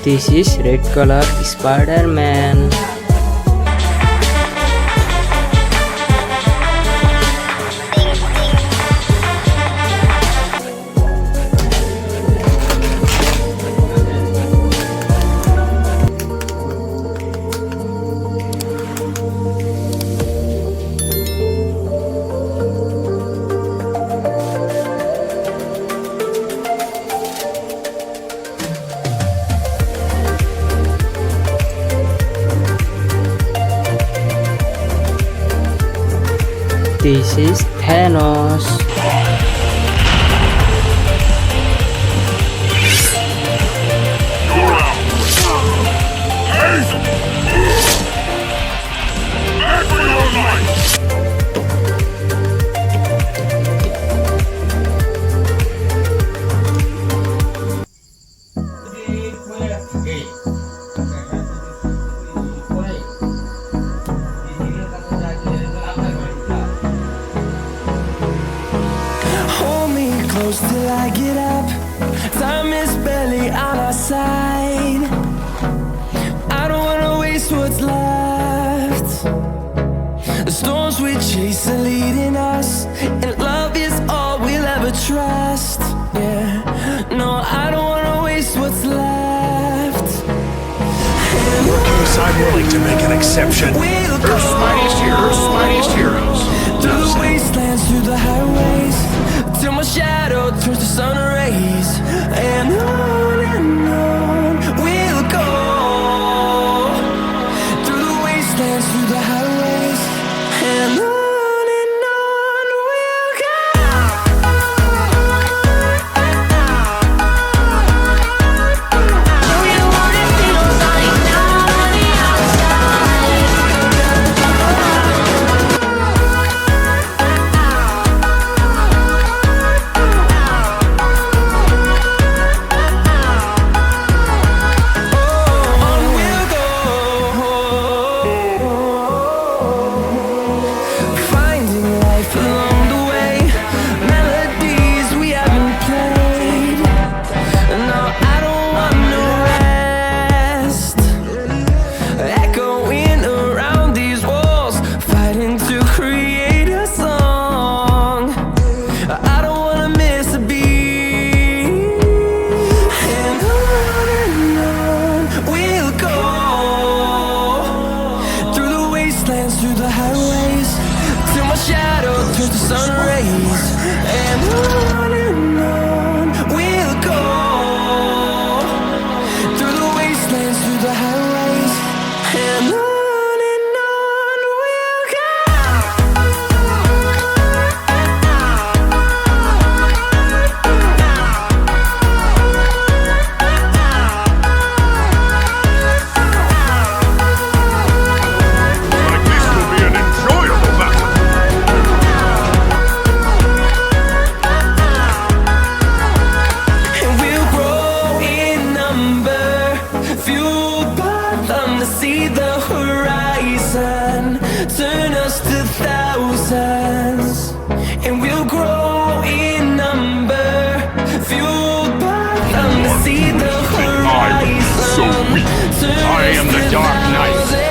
This is red color Spiderman. This is Thanos. Close till I get up. Time is barely on our side. I don't wanna waste what's left. The storms we chase are leading us, and love is all we'll ever trust. Yeah, no, I don't wanna waste what's left. Case, I'm willing to make an exception. Earth's mightiest heroes. Through the wastelands, through the highways, till my shadow turns to sun rays. And on we'll go. Through the wastelands, through the highways, and on we'll go. I was so weak. I am the Dark Knight.